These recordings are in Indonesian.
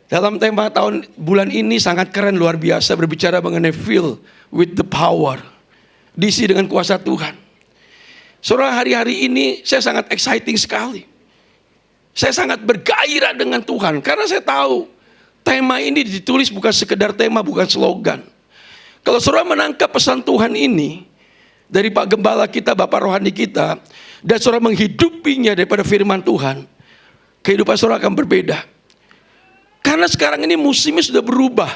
Dalam tema bulan ini sangat keren, luar biasa, berbicara mengenai fill with the power. Diisi dengan kuasa Tuhan. Saudara, hari-hari ini saya sangat exciting sekali. Saya sangat bergairah dengan Tuhan. Karena saya tahu tema ini ditulis bukan sekedar tema, bukan slogan. Kalau saudara menangkap pesan Tuhan ini dari Pak Gembala kita, Bapak Rohani kita, dan saudara menghidupinya daripada firman Tuhan, kehidupan saudara akan berbeda. Karena sekarang ini musimnya sudah berubah.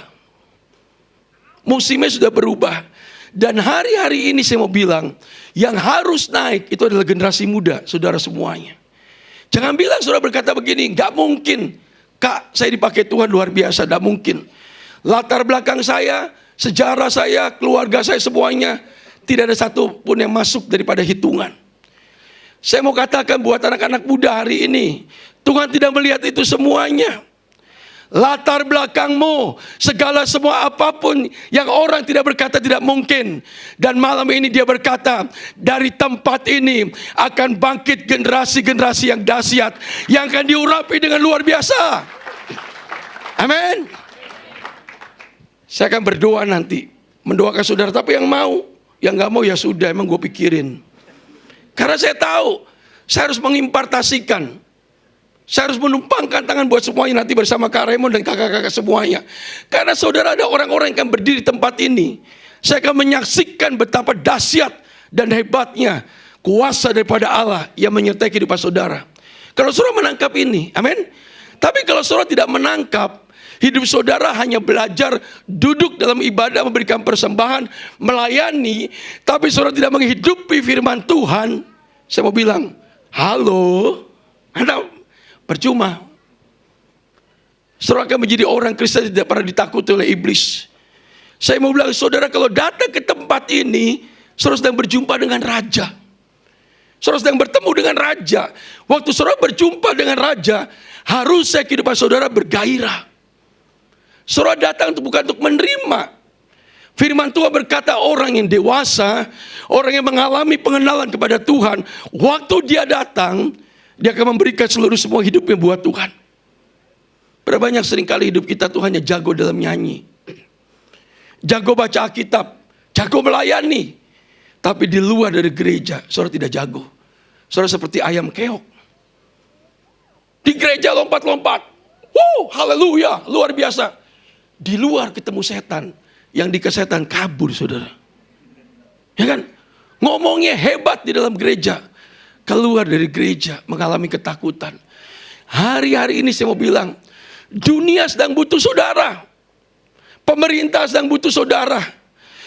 Musimnya sudah berubah. Dan hari-hari ini saya mau bilang, yang harus naik itu adalah generasi muda, saudara semuanya. Jangan bilang saudara berkata begini, gak mungkin. Kak, saya dipakai Tuhan luar biasa, gak mungkin. Latar belakang saya, sejarah saya, keluarga saya semuanya, tidak ada satu pun yang masuk daripada hitungan. Saya mau katakan buat anak-anak muda hari ini, Tuhan tidak melihat itu semuanya. Latar belakangmu, segala semua apapun yang orang tidak berkata tidak mungkin. Dan malam ini dia berkata, dari tempat ini akan bangkit generasi-generasi yang dahsyat, yang akan diurapi dengan luar biasa. Amin. Saya akan berdoa nanti, mendoakan saudara, tapi yang mau, yang gak mau ya sudah, emang gue pikirin. Karena saya tahu, saya harus mengimpartasikan. Saya harus menumpangkan tangan buat semuanya nanti bersama Kak Raymond dan kakak-kakak semuanya. Karena saudara, ada orang-orang yang akan berdiri di tempat ini. Saya akan menyaksikan betapa dahsyat dan hebatnya kuasa daripada Allah yang menyertai kehidupan saudara. Kalau saudara menangkap ini, amin. Tapi kalau saudara tidak menangkap, hidup saudara hanya belajar duduk dalam ibadah, memberikan persembahan, melayani, tapi saudara tidak menghidupi firman Tuhan, saya mau bilang, halo, Anda percuma. Saudara akan menjadi orang Kristen tidak pernah ditakuti oleh iblis. Saya mau bilang, saudara kalau datang ke tempat ini, saudara sedang berjumpa dengan raja. Saudara sedang bertemu dengan raja. Waktu saudara berjumpa dengan raja, harusnya kehidupan saudara bergairah. Saudara datang bukan untuk menerima. Firman Tuhan berkata, orang yang dewasa, orang yang mengalami pengenalan kepada Tuhan, waktu dia datang, dia akan memberikan seluruh semua hidupnya buat Tuhan. Berapa banyak seringkali hidup kita tuh hanya jago dalam nyanyi, jago baca Alkitab, jago melayani, tapi di luar dari gereja saudara tidak jago. Saudara seperti ayam keok. Di gereja lompat-lompat, haleluya, luar biasa. Di luar ketemu setan, yang dikesetan kabur saudara. Ya kan? Ngomongnya hebat di dalam gereja, keluar dari gereja mengalami ketakutan. Hari-hari ini saya mau bilang, dunia sedang butuh saudara. Pemerintah sedang butuh saudara.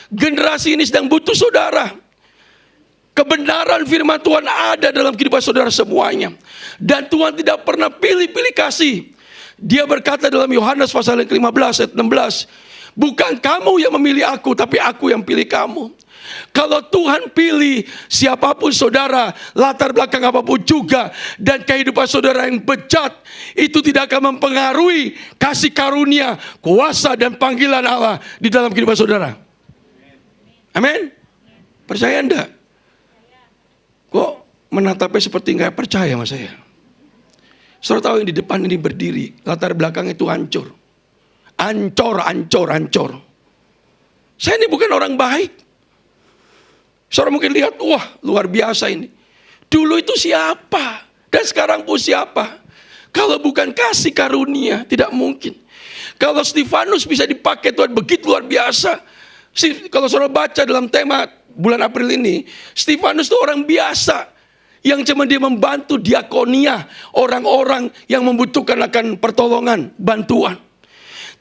Generasi ini sedang butuh saudara. Kebenaran firman Tuhan ada dalam kehidupan saudara semuanya. Dan Tuhan tidak pernah pilih-pilih kasih. Dia berkata dalam Yohanes pasal yang ke-15 ayat 16, bukan kamu yang memilih aku, tapi aku yang pilih kamu. Kalau Tuhan pilih siapapun saudara, latar belakang apapun juga, dan kehidupan saudara yang bejat, itu tidak akan mempengaruhi kasih karunia, kuasa dan panggilan Allah di dalam kehidupan saudara. Amin. Percaya enggak? Kok menatapnya seperti nggak percaya sama saya? Saudara tahu yang di depan ini berdiri, latar belakang itu hancur. Hancur. Saya ini bukan orang baik. Saudara mungkin lihat, wah luar biasa ini. Dulu itu siapa? Dan sekarang pun siapa? Kalau bukan kasih karunia, tidak mungkin. Kalau Stefanus bisa dipakai Tuhan begitu luar biasa. Kalau saudara baca dalam tema bulan April ini, Stefanus itu orang biasa. Yang cuma dia membantu diakonia, orang-orang yang membutuhkan akan pertolongan, bantuan.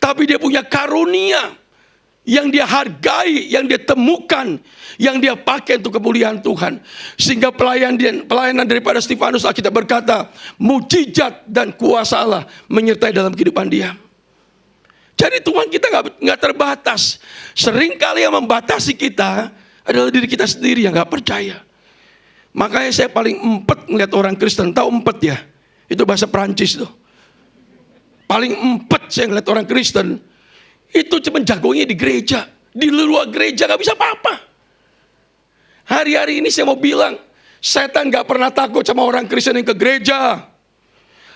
Tapi dia punya karunia yang dia hargai, yang dia temukan, yang dia pakai untuk kemuliaan Tuhan. Sehingga pelayanan daripada Stefanus, kita berkata, mujizat dan kuasa Allah menyertai dalam kehidupan dia. Jadi Tuhan kita nggak terbatas. Seringkali yang membatasi kita adalah diri kita sendiri yang nggak percaya. Makanya saya paling empet ngeliat orang Kristen. Tahu empet ya? Itu bahasa Perancis tuh. Paling empet saya ngeliat orang Kristen. Itu cuma jagonya di gereja. Di luar gereja gak bisa apa-apa. Hari-hari ini saya mau bilang, setan gak pernah takut sama orang Kristen yang ke gereja.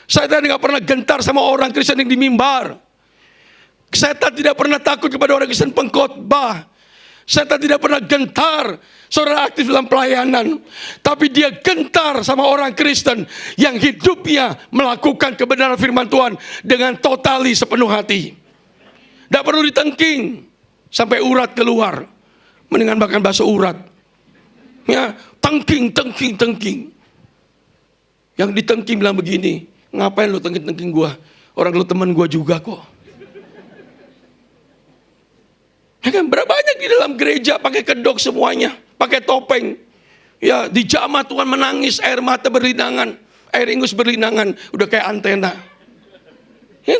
Setan gak pernah gentar sama orang Kristen yang di mimbar. Setan tidak pernah takut kepada orang Kristen pengkhotbah. Setan tidak pernah gentar saudara aktif dalam pelayanan. Tapi dia gentar sama orang Kristen yang hidupnya melakukan kebenaran firman Tuhan dengan totali sepenuh hati. Tidak perlu ditengking sampai urat keluar. Mendingan makan bakso urat. Ya, tengking. Yang ditengking bilang begini, ngapain lu tengking gua? Orang lu teman gua juga kok. Ya kan, berapa banyak di dalam gereja pakai kedok semuanya, pakai topeng. Ya, di jamaah Tuhan menangis, air mata berlinangan, air ingus berlinangan, udah kayak antena. Ya?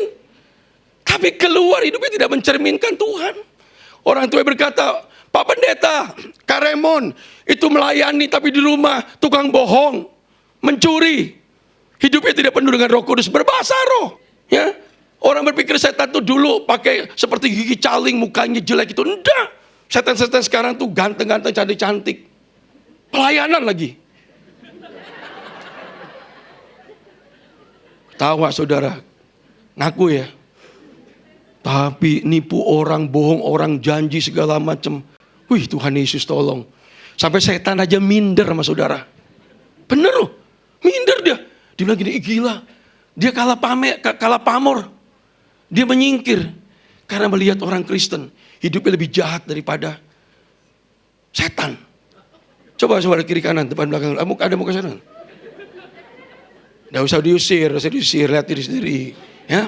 Tapi keluar hidupnya tidak mencerminkan Tuhan. Orang tua berkata, Pak Pendeta, Kak Raymond itu melayani tapi di rumah tukang bohong, mencuri. Hidupnya tidak penuh dengan Roh Kudus, berbahasa roh. Ya, orang berpikir setan tuh dulu pakai seperti gigi caling, mukanya jelek itu. Enggak. Setan-setan sekarang tuh ganteng-ganteng, cantik-cantik. Pelayanan lagi. Tawa saudara, ngaku ya. Tapi nipu orang, bohong orang, janji segala macam. Wih, Tuhan Yesus tolong. Sampai setan aja minder sama saudara. Bener loh, minder dia. Dia bilang gini, gila. Dia kalah pamor. Dia menyingkir. Karena melihat orang Kristen hidupnya lebih jahat daripada setan. Coba saudara kiri kanan, depan belakang. Ada muka sana? Nggak usah diusir, lihat diri sendiri. Ya.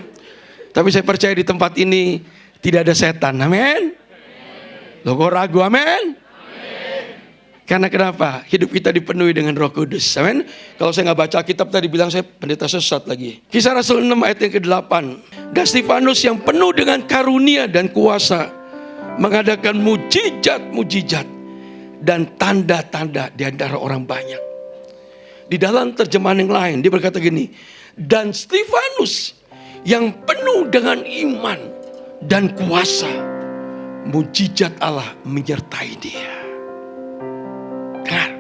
Tapi saya percaya di tempat ini tidak ada setan. Amin. Loh kok ragu? Amin. Karena kenapa? Hidup kita dipenuhi dengan Roh Kudus. Amin. Kalau saya nggak baca kitab tadi bilang saya pendeta sesat lagi. Kisah Rasul 6 ayat yang ke-8. Dan Stefanus yang penuh dengan karunia dan kuasa mengadakan mujizat-mujizat dan tanda-tanda di antara orang banyak. Di dalam terjemahan yang lain dia berkata gini, dan Stefanus yang penuh dengan iman dan kuasa, mujizat Allah menyertai dia. Dengar,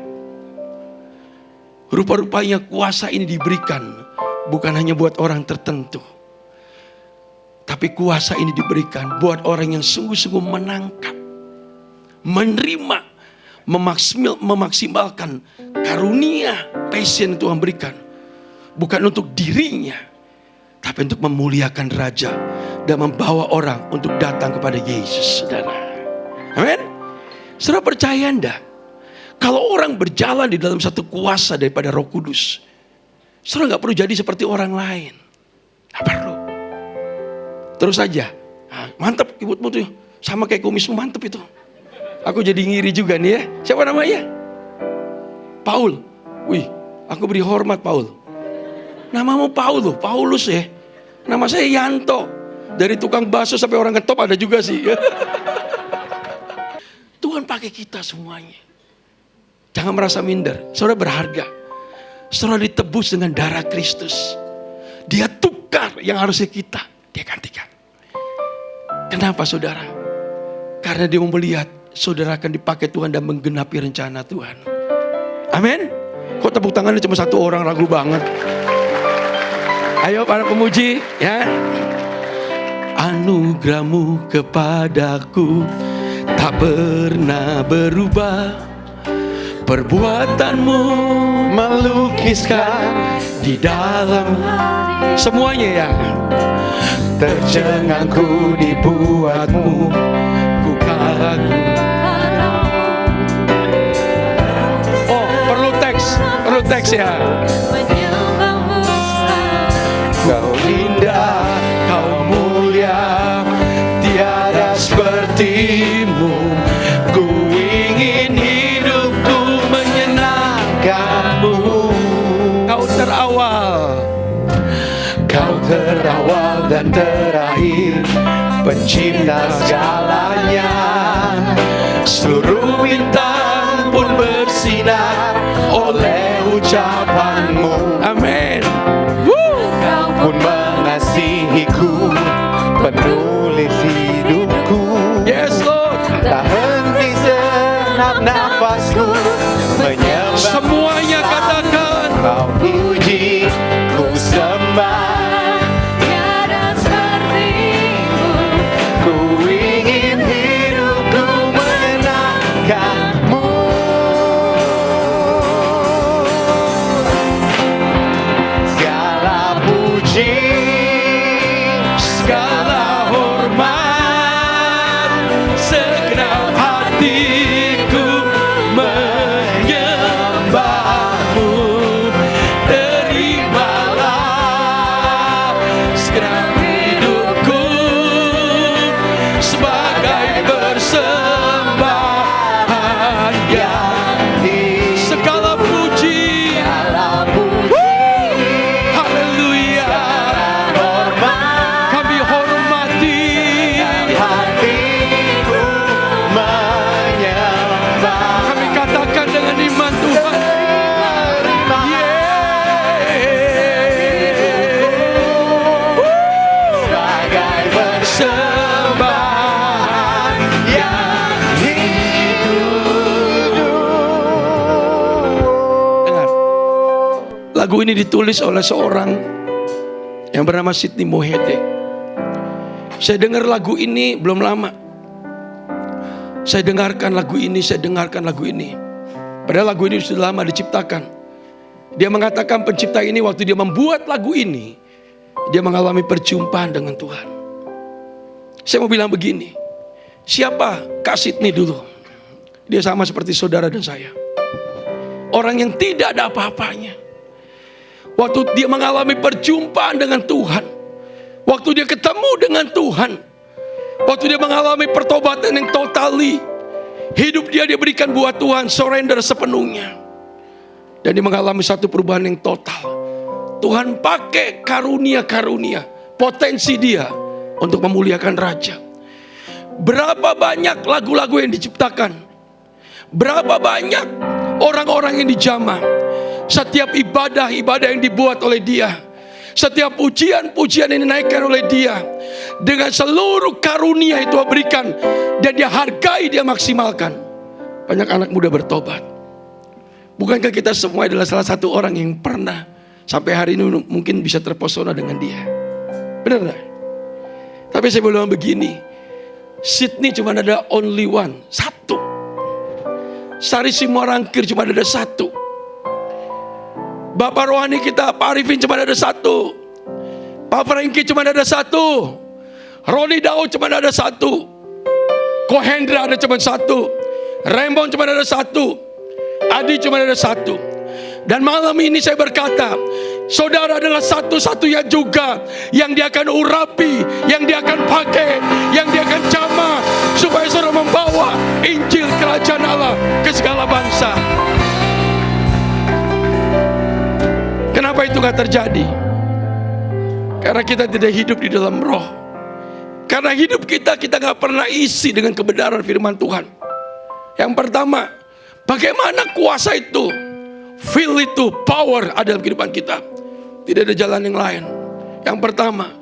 rupa-rupanya kuasa ini diberikan bukan hanya buat orang tertentu, tapi kuasa ini diberikan buat orang yang sungguh-sungguh menangkap, menerima, memaksimalkan karunia, passion Tuhan berikan. Bukan untuk dirinya, tapi untuk memuliakan Raja dan membawa orang untuk datang kepada Yesus, saudara. Amin. Saudara percaya enggak? Kalau orang berjalan di dalam satu kuasa daripada Roh Kudus, saudara nggak perlu jadi seperti orang lain. Nggak perlu. Terus saja. Nah, mantap ibutmu tuh, sama kayak kumismu mantap itu. Aku jadi ngiri juga nih ya. Siapa namanya? Paul. Wih, aku beri hormat Paul. Namamu Paul loh, Paulus ya. Nama saya Yanto. Dari tukang bakso sampai orang ketop ada juga sih. Tuhan pakai kita semuanya. Jangan merasa minder. Saudara berharga. Saudara ditebus dengan darah Kristus. Dia tukar yang harusnya kita, dia gantikan. Kenapa saudara? Karena dia mau melihat saudara akan dipakai Tuhan dan menggenapi rencana Tuhan. Amin. Kok tepuk tangannya cuma satu orang, ragu banget. Ayo para pemuji ya. Anugerahmu kepadaku tak pernah berubah. Perbuatanmu melukiskan di dalam semuanya ya. Tercengangku dibuatmu, ku kagum. Oh, perlu teks ya. Kau indah, kau mulia, tiada sepertimu. Ku ingin hidupku menyenangkanmu. Kau terawal dan terakhir, pencipta segalanya. Seluruh bintang pun bersinar oleh ucapanmu. Amin. Kau pun mengasihiku, penulis hidupku. Yes Lord. Tak henti senap nafasku, menyembah. Semuanya katakan. Kau puji, ku sembah. Tiada sepertimu. Lagu ini ditulis oleh seorang yang bernama Sidney Mohede. Saya dengar lagu ini belum lama. Saya dengarkan lagu ini. Padahal lagu ini sudah lama diciptakan. Dia mengatakan pencipta ini waktu dia membuat lagu ini, dia mengalami perjumpaan dengan Tuhan. Saya mau bilang begini, siapa Kak Sidney dulu? Dia sama seperti saudara dan saya. Orang yang tidak ada apa-apanya. Waktu dia mengalami perjumpaan dengan Tuhan, waktu dia ketemu dengan Tuhan, waktu dia mengalami pertobatan yang totally, hidup dia berikan buat Tuhan, surrender sepenuhnya. Dan dia mengalami satu perubahan yang total. Tuhan pakai karunia-karunia, potensi dia untuk memuliakan Raja. Berapa banyak lagu-lagu yang diciptakan, berapa banyak orang-orang yang dijamah. Setiap ibadah yang dibuat oleh dia, setiap pujian-pujian yang dinaikkan oleh dia, dengan seluruh karunia itu dia berikan, dan dia hargai, dia maksimalkan. Banyak anak muda bertobat. Bukankah kita semua adalah salah satu orang yang pernah sampai hari ini mungkin bisa terpesona dengan dia? Benar gak? Tapi saya bilang begini, Sidney cuma ada only one, satu. Sari Simorangkir cuma ada satu. Bapak rohani kita Pak Arifin cuma ada satu. Pak Franky cuma ada satu. Roni Daud cuma ada satu. Kohendra ada cuma satu. Rembon cuma ada satu. Adi cuma ada satu. Dan malam ini saya berkata, saudara adalah satu-satunya juga yang dia akan urapi, yang dia akan pakai, yang dia akan jamah, supaya saudara membawa Injil Kerajaan Allah ke segala bangsa. Kenapa itu gak terjadi? Karena kita tidak hidup di dalam roh. Karena hidup kita gak pernah isi dengan kebenaran firman Tuhan. Yang pertama, bagaimana kuasa itu, feel itu, power ada dalam kehidupan kita. Tidak ada jalan yang lain. Yang pertama,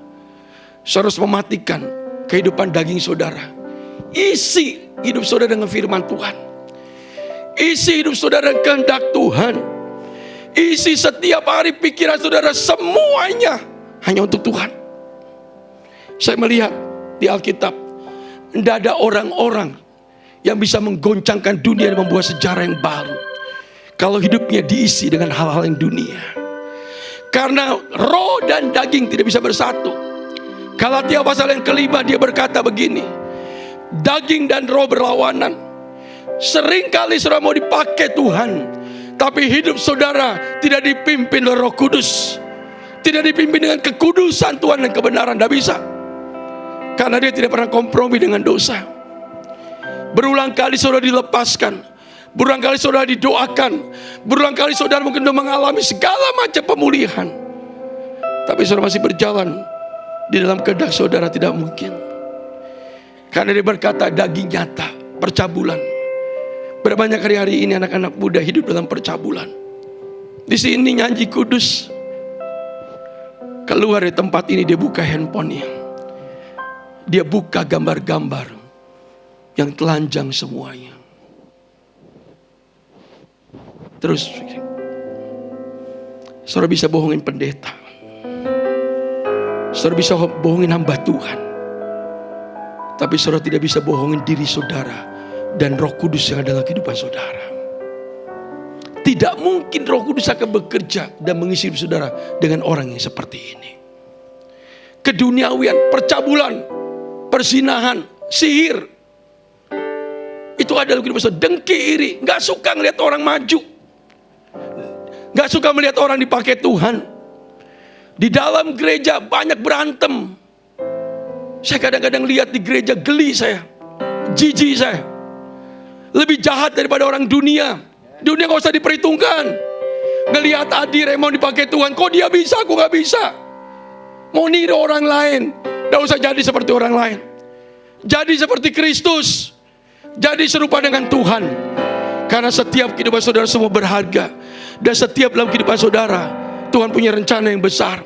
saudara harus mematikan kehidupan daging saudara. Isi hidup saudara dengan firman Tuhan. Isi hidup saudara dengan kehendak Tuhan. Isi setiap hari pikiran saudara semuanya hanya untuk Tuhan. Saya melihat di Alkitab, tidak ada orang-orang yang bisa menggoncangkan dunia dan membuat sejarah yang baru kalau hidupnya diisi dengan hal-hal yang dunia. Karena roh dan daging tidak bisa bersatu. Galatia pasal yang kelima dia berkata begini, daging dan roh berlawanan. Seringkali saudara mau dipakai Tuhan, tapi hidup saudara tidak dipimpin oleh Roh Kudus, tidak dipimpin dengan kekudusan Tuhan dan kebenaran. Tidak bisa. Karena dia tidak pernah kompromi dengan dosa. Berulang kali saudara dilepaskan, berulang kali saudara didoakan, berulang kali saudara mungkin sudah mengalami segala macam pemulihan, tapi saudara masih berjalan di dalam kehendak saudara, tidak mungkin. Karena dia berkata daging nyata, percabulan. Berapa banyak hari-hari ini anak-anak muda hidup dalam percabulan. Di sini nyanyi kudus, keluar dari tempat ini dia buka handphonenya, dia buka gambar-gambar yang telanjang semuanya. Terus saudara bisa bohongin pendeta, saudara bisa bohongin hamba Tuhan, tapi saudara tidak bisa bohongin diri saudara dan Roh Kudus yang adalah kehidupan saudara. Tidak mungkin Roh Kudus akan bekerja dan mengisi hidup saudara dengan orang yang seperti ini. Keduniawian, percabulan, perzinahan, sihir, itu ada dalam kehidupan saudara. Dengki, iri, gak suka ngelihat orang maju, gak suka melihat orang dipakai Tuhan. Di dalam gereja banyak berantem. Saya kadang-kadang lihat di gereja geli saya, jijik saya. Lebih jahat daripada orang dunia. Dunia gak usah diperhitungkan. Ngelihat Adi Raymond dipakai Tuhan, kok dia bisa, aku gak bisa. Mau niru orang lain, gak usah jadi seperti orang lain. Jadi seperti Kristus. Jadi serupa dengan Tuhan. Karena setiap kehidupan saudara semua berharga. Dan setiap dalam kehidupan saudara, Tuhan punya rencana yang besar.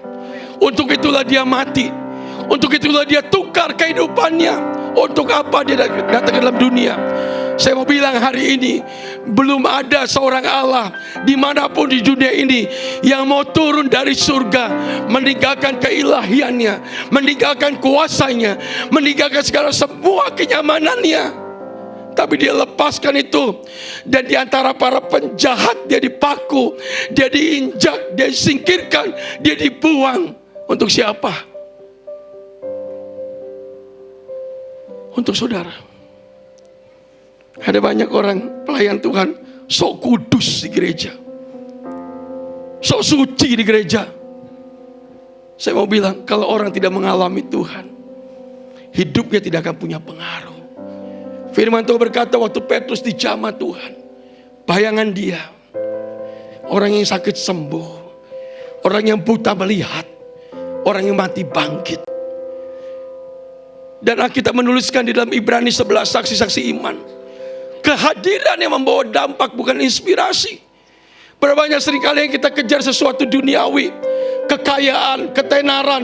Untuk itulah dia mati. Untuk itulah dia tukar kehidupannya. Untuk apa dia datang ke dalam dunia? Saya mau bilang hari ini, belum ada seorang Allah dimanapun di dunia ini yang mau turun dari surga, meninggalkan keilahiannya, meninggalkan kuasanya, meninggalkan segala semua kenyamanannya. Tapi dia lepaskan itu. Dan di antara para penjahat dia dipaku, dia diinjak, dia disingkirkan, dia dibuang. Untuk siapa? Untuk saudara. Ada banyak orang pelayan Tuhan sok kudus di gereja, sok suci di gereja. Saya mau bilang, kalau orang tidak mengalami Tuhan, hidupnya tidak akan punya pengaruh. Firman Tuhan berkata waktu Petrus dijamah Tuhan, bayangan dia, orang yang sakit sembuh, orang yang buta melihat, orang yang mati bangkit. Dan Alkitab menuliskan di dalam Ibrani 11, saksi-saksi iman, kehadiran yang membawa dampak, bukan inspirasi. Berapa banyak seringkali yang kita kejar sesuatu duniawi, kekayaan, ketenaran,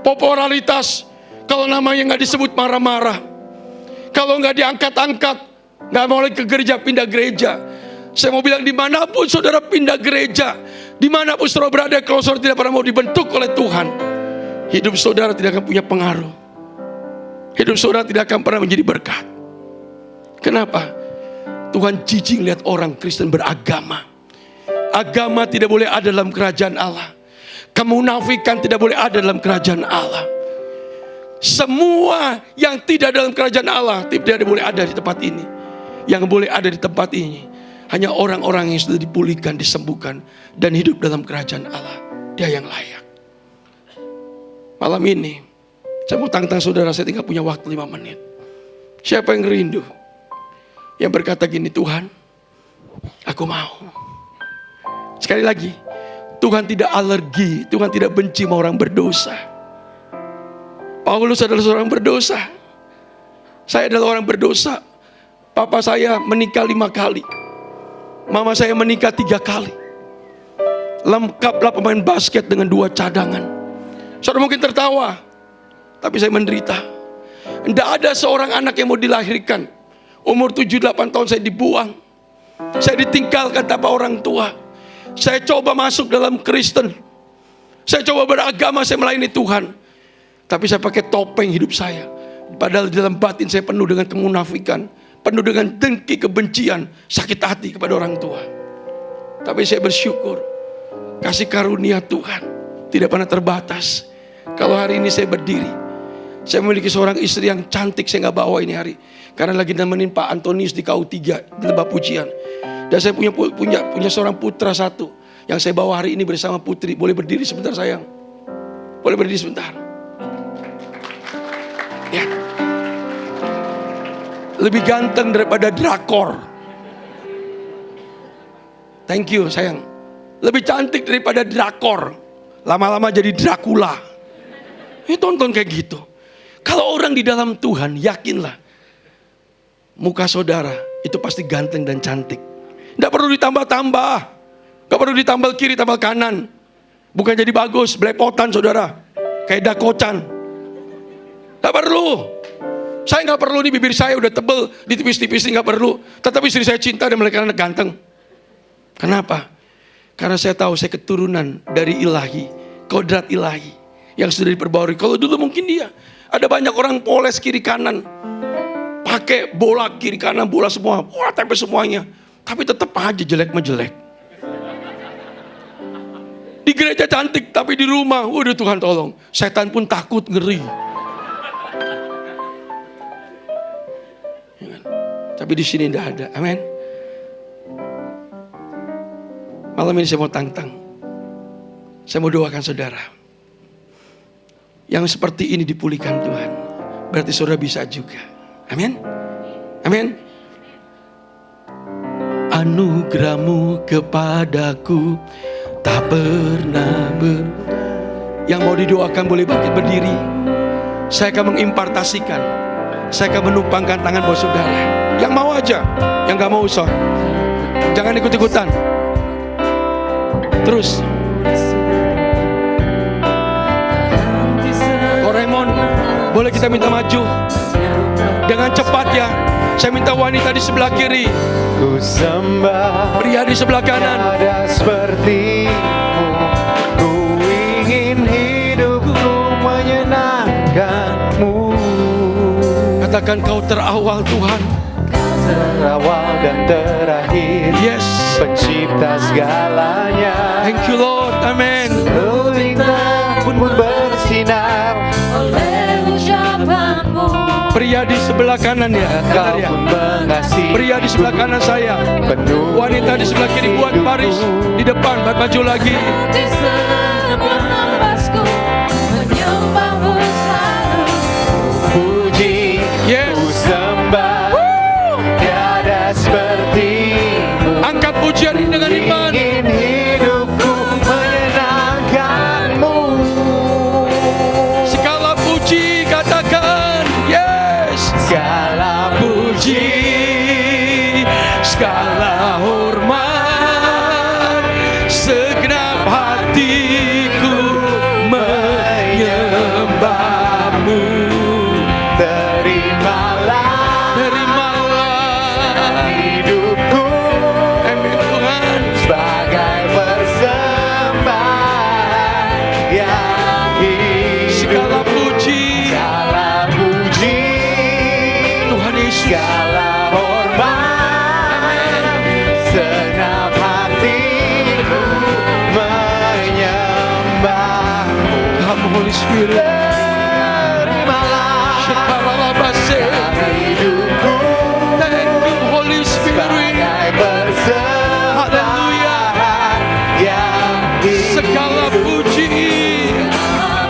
popularitas. Kalau namanya nggak disebut marah-marah, kalau nggak diangkat-angkat, nggak mau lagi ke gereja, pindah gereja. Saya mau bilang, dimanapun saudara pindah gereja, dimanapun saudara berada, kalau saudara tidak pernah mau dibentuk oleh Tuhan, hidup saudara tidak akan punya pengaruh. Hidup saudara tidak akan pernah menjadi berkat. Kenapa? Tuhan jijik lihat orang Kristen beragama. Agama tidak boleh ada dalam kerajaan Allah. Kemunafikan tidak boleh ada dalam kerajaan Allah. Semua yang tidak dalam kerajaan Allah tidak boleh ada di tempat ini. Yang boleh ada di tempat ini hanya orang-orang yang sudah dipulihkan, disembuhkan, dan hidup dalam kerajaan Allah. Dia yang layak. Malam ini saya mau tantang saudara, saya tinggal punya waktu 5 menit. Siapa yang rindu? Yang berkata gini, Tuhan, aku mau. Sekali lagi, Tuhan tidak alergi, Tuhan tidak benci sama orang berdosa. Paulus adalah seorang berdosa. Saya adalah orang berdosa. Papa saya menikah 5 kali. Mama saya menikah 3 kali. Lengkaplah pemain basket dengan 2 cadangan. Saudara mungkin tertawa, tapi saya menderita. Tidak ada seorang anak yang mau dilahirkan. Umur 7-8 tahun saya dibuang. Saya ditinggalkan tanpa orang tua. Saya coba masuk dalam Kristen. Saya coba beragama, saya melayani Tuhan. Tapi saya pakai topeng hidup saya. Padahal di dalam batin saya penuh dengan kemunafikan, penuh dengan dengki, kebencian, sakit hati kepada orang tua. Tapi saya bersyukur, kasih karunia Tuhan tidak pernah terbatas. Kalau hari ini saya berdiri, saya memiliki seorang istri yang cantik, saya gak bawa ini hari, karena lagi nemenin Pak Antonius di KU3 di lembah pujian. Dan saya punya seorang putra 1 yang saya bawa hari ini bersama putri. Boleh berdiri sebentar sayang? Boleh berdiri sebentar? Ya. Lebih ganteng daripada drakor. Thank you sayang. Lebih cantik daripada drakor. Lama-lama jadi Dracula. Ini tonton kayak gitu. Kalau orang di dalam Tuhan, yakinlah, muka saudara itu pasti ganteng dan cantik. Tidak perlu ditambah-tambah. Gak perlu ditambal kiri, tambal kanan. Bukan jadi bagus, belepotan saudara. Kayak dakocan. Gak perlu. Saya gak perlu nih, bibir saya udah tebel, ditipis-tipis gak perlu. Tetapi istri saya cinta dan mereka anak ganteng. Kenapa? Karena saya tahu saya keturunan dari ilahi, kodrat ilahi yang sudah diperbarui. Kalau dulu mungkin dia, ada banyak orang poles kiri kanan, pakai bola kiri kanan, bola semua, wah tempe semuanya. Tapi tetap aja jelek menjelek. Di gereja cantik, tapi di rumah, waduh Tuhan tolong, setan pun takut, ngeri. Tapi di sini tidak ada, amin. Malam ini saya mau tantang, saya mau doakan saudara. Yang seperti ini dipulihkan Tuhan, berarti saudara bisa juga, amin. Amin. Anugerah-Mu kepadaku tak pernah Yang mau didoakan boleh bangkit berdiri. Saya akan mengimpartasikan, saya akan menumpangkan tangan buat saudara. Yang mau aja, yang gak mau usah, jangan ikut-ikutan. Terus Koremon, boleh Boleh kita minta maju dengan cepat ya. Saya minta wanita di sebelah kiri, Ku sembah pria di sebelah kanan. tiada sepertimu. Ku ingin hidupku menyenangkan-Mu. Katakan kau terawal Tuhan. Terawal dan terakhir, Yes. pencipta segalanya. Thank you Lord. Amen. Bintang pun bersinar oleh ucapanmu. Pria di sebelah kanan ya. Benar Kau ya. pun mengasihi. Pria di sebelah kanan saya. Penuh Wanita di sebelah kiri buat baris di depan. Maju lagi. Di sebuah nafasku menyembahmu selalu. puji. Yes. Ku sembah tiada sepertimu. Angkat pujian ini dengan iman. Ingin hidupku menyenangkan-Mu. Segala puji katakan yes. Segala Puji, segala hormat, segenap hatiku menyembah-Mu. terimalah hidupku Amin Tuhan. sebagai persembahan yang hidup. Segala puji Segala puji, Tuhan Yesus. segala hormat, segenap hatiku menyembah-Mu. Kamu Holy Spirit. Terimalah Shekalalabase. hidupku Thank you Holy Spirit. sebagai persembahan yang hidup. Segala puji.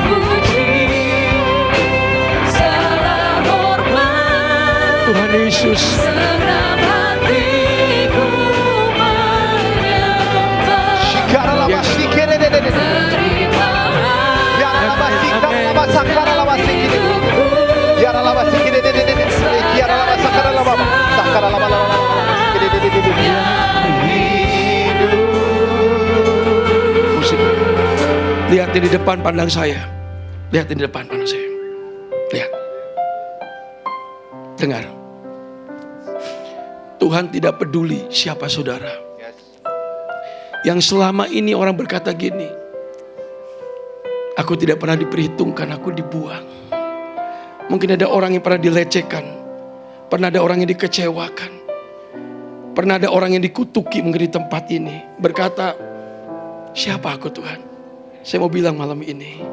Puji, segala hormat, Tuhan Yesus. segenap hatiku menyembah. Karalabasi kedededede. Terimalah Yaralabasi karalabasa karalabasi kedededede. Yaralabasi kedededede. Yaralabasa karalababa. Sakaralabala kedededede. Hidup. Musik. Lihat di depan pandang saya. Lihat di depan pandang saya. Lihat. Dengar. Tuhan tidak peduli siapa saudara. Yang selama ini orang berkata gini, aku tidak pernah diperhitungkan, aku dibuang. Mungkin ada orang yang pernah dilecehkan, pernah ada orang yang dikecewakan, pernah ada orang yang dikutuki mungkin di tempat ini. Berkata, siapa aku Tuhan? Saya mau bilang malam ini,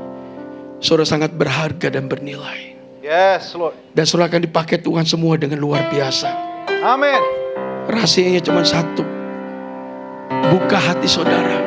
saudara sangat berharga dan bernilai. Yes, Lord. Dan saudara akan dipakai Tuhan semua dengan luar biasa. Amin. Rahasianya cuma satu. Buka hati saudara.